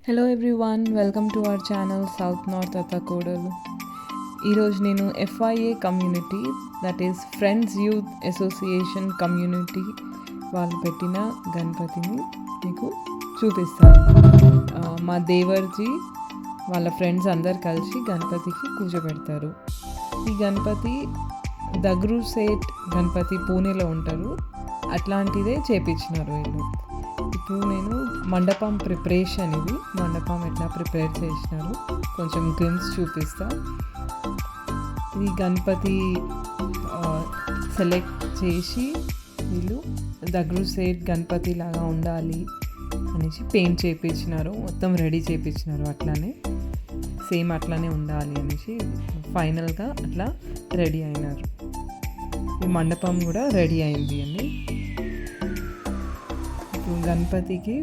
Hello everyone, welcome to our channel south north అత్త కోడలు. ఈరోజు నేను FIA community, that is friends youth association community వాళ్ళు పెట్టిన గణపతిని మీకు చూపిస్తాను. మా దేవర్జీ వాళ్ళ ఫ్రెండ్స్ అందరు కలిసి గణపతికి కూర్చోబెడతారు. ఈ గణపతి దగ్రు సేట్ గణపతి పూణేలో ఉంటారు, అట్లాంటిదే చేపించినారు వీళ్ళు. ఇప్పుడు నేను మండపం ప్రిపరేషన్, ఇది మండపం ఎట్లా ప్రిపేర్ చేసినారు కొంచెం గ్లిమ్స్ చూపిస్తా. ఈ గణపతి సెలెక్ట్ చేసి వీళ్ళు దగ్రు సేట్ గణపతి లాగా ఉండాలి అనేసి పెయింట్ చేయించినారు, మొత్తం రెడీ చేయించినారు, అట్లానే సేమ్ అట్లానే ఉండాలి అనేసి ఫైనల్గా అట్లా రెడీ అయినారు. ఈ మండపం కూడా రెడీ అయింది అండి. గణపతికి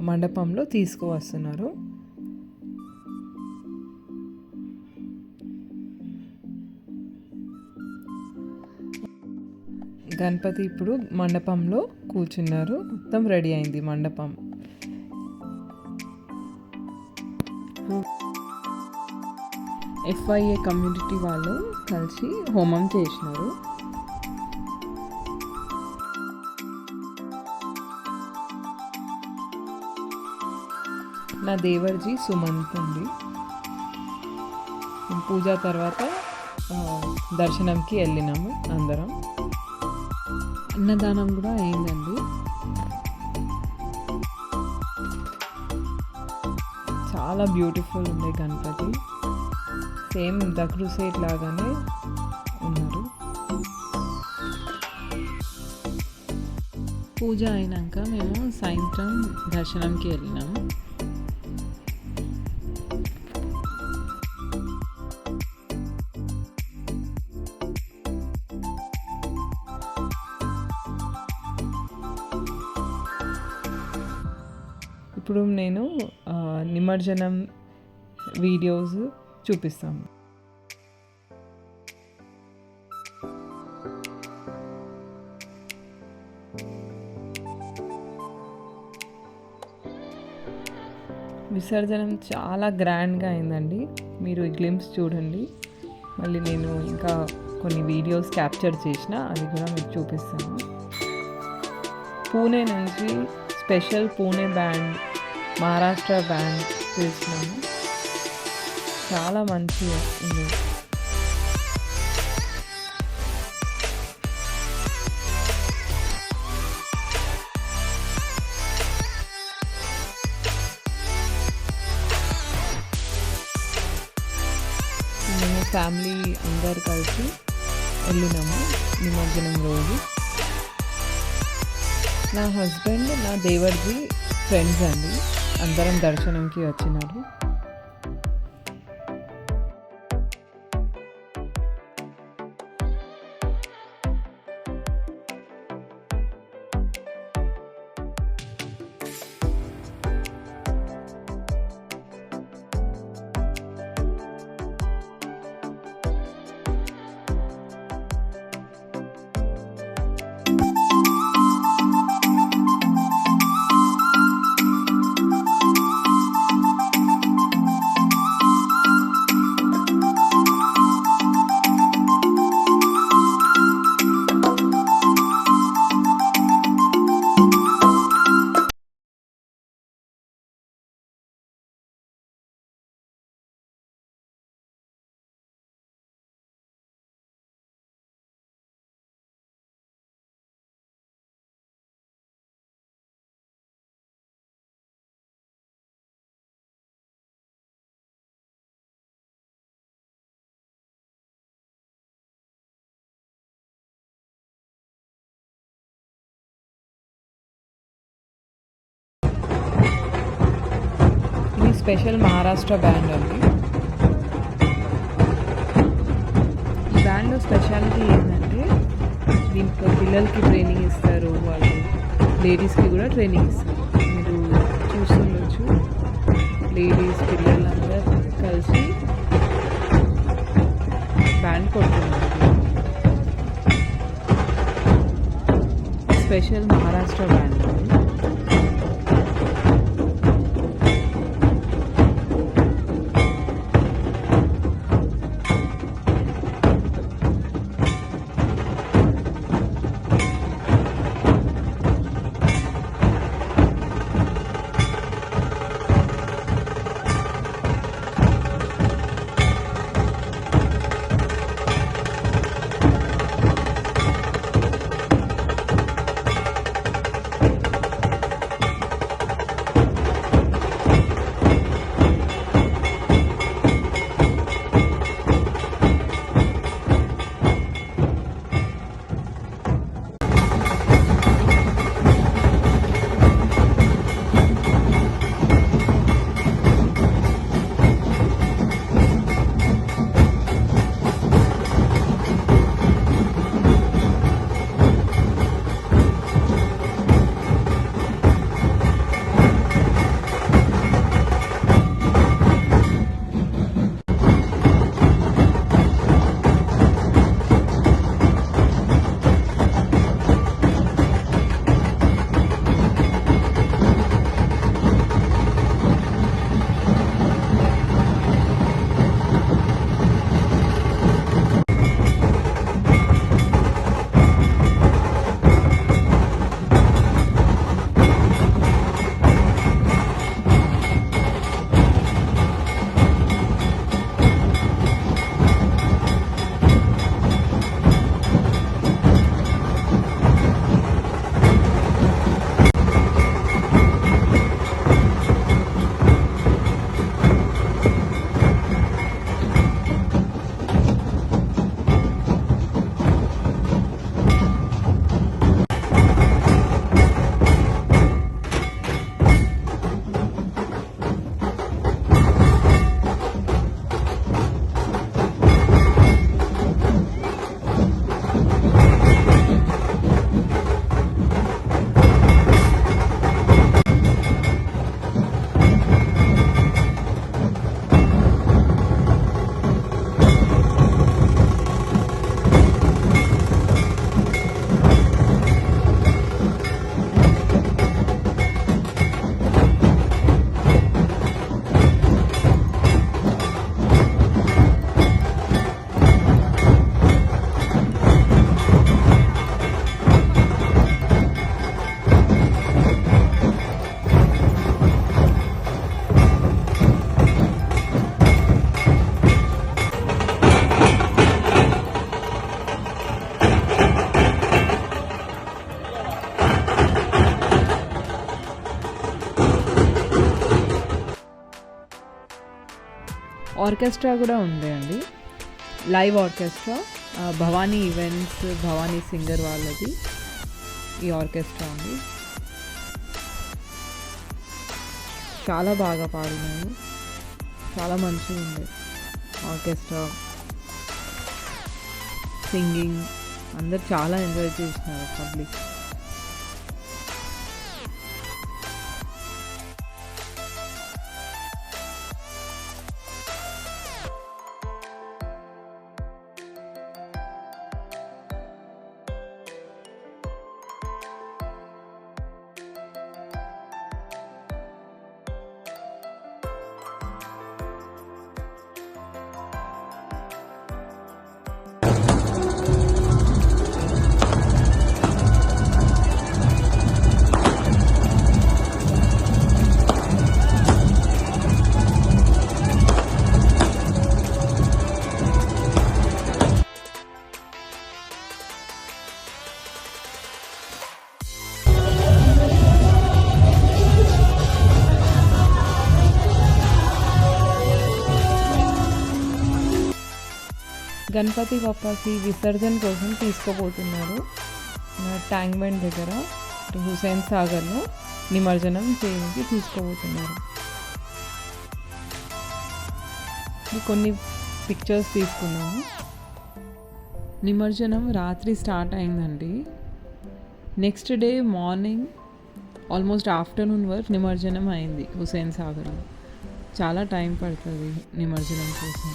మండపంలో తీసుకువస్తున్నారు. గణపతి ఇప్పుడు మండపంలో కూర్చున్నారు, మొత్తం రెడీ అయింది మండపం. FIA కమ్యూనిటీ వాళ్ళు కలిసి హోమం చేసినారు. నా దేవర్జీ సుమంత్ అండి. పూజ తర్వాత దర్శనంకి వెళ్ళినాము అందరం. అన్నదానం కూడా అయిందండి. చాలా బ్యూటిఫుల్ ఉండే గణపతి, సేమ్ దగ్రు సేట్ లాగానే ఉన్నారు. పూజ అయినాక మేము సాయంత్రం దర్శనంకి వెళ్ళినాము. ఇప్పుడు నేను నిమజ్జనం వీడియోస్ చూపిస్తాను. విసర్జనం చాలా గ్రాండ్గా అయిందండి. మీరు ఈ గ్లిమ్స్ చూడండి. మళ్ళీ నేను ఇంకా కొన్ని వీడియోస్ క్యాప్చర్ చేసిన, అది కూడా మీకు చూపిస్తాను. పూణే నుంచి special Pune band, Maharashtra band చేసినాము. చాలా మంచిగా ఉంది. మేము ఫ్యామిలీ అందరు కలిసి వెళ్ళినాము నిమజ్జనం రోజు. నా హస్బెండ్, నా దేవర్జీ ఫ్రెండ్స్ అండి, అందరం దర్శనంకి వచ్చినారు. స్పెషల్ మహారాష్ట్ర బ్యాండ్ అండి. ఈ బ్యాండ్లో స్పెషాలిటీ ఏంటంటే దీంట్లో పిల్లలకి ట్రైనింగ్ ఇస్తారు, వాళ్ళు లేడీస్కి కూడా ట్రైనింగ్ ఇస్తారు. మీరు చూస్తుండొచ్చు, లేడీస్ పిల్లలందరూ కలిసి బ్యాండ్ కొడుతున్నారు. Special Maharashtra band. ఆర్కెస్ట్రా కూడా ఉంది అండి, live orchestra. Bhavani events, Bhavani singer వాళ్ళది ఈ ఆర్కెస్ట్రా ఉంది. చాలా బాగా పాడినారు, చాలా మంచిగా ఉంది ఆర్కెస్ట్రా, సింగింగ్. అందరు చాలా ఎంజాయ్ చేసినారు పబ్లిక్. గణపతి బప్పాకి విసర్జన కోసం తీసుకుపోతున్నారు ట్యాంక్ బండ్ దగ్గర, హుసేన్ సాగర్లో నిమజ్జనం చేయడానికి తీసుకుపోతున్నారు. కొన్ని పిక్చర్స్ తీసుకున్నాము. నిమజ్జనం రాత్రి స్టార్ట్ అయిందండి. Next day morning almost afternoon వరకు నిమజ్జనం అయింది హుసేన్ సాగర్లో. చాలా టైం పడుతుంది నిమజ్జనం కోసం.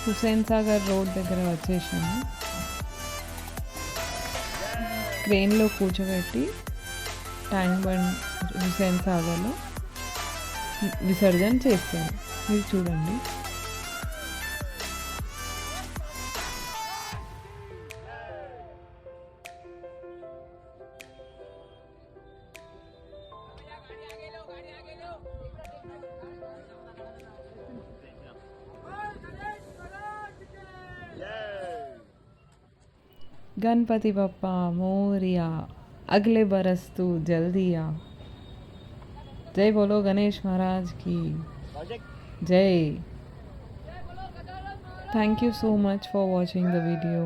హుసేన్ సాగర్ రోడ్ దగ్గర వచ్చేసాము. క్రెయిన్లో కూర్చోబెట్టి ట్యాంక్ బండ్ హుసేన్ సాగర్లో విసర్జన చేస్తారు. మీరు చూడండి. गणपति बप्पा मोरिया, अगले बरस तू जल्दी आ। जय बोलो गणेश महाराज की जय. Thank you so much for watching the video.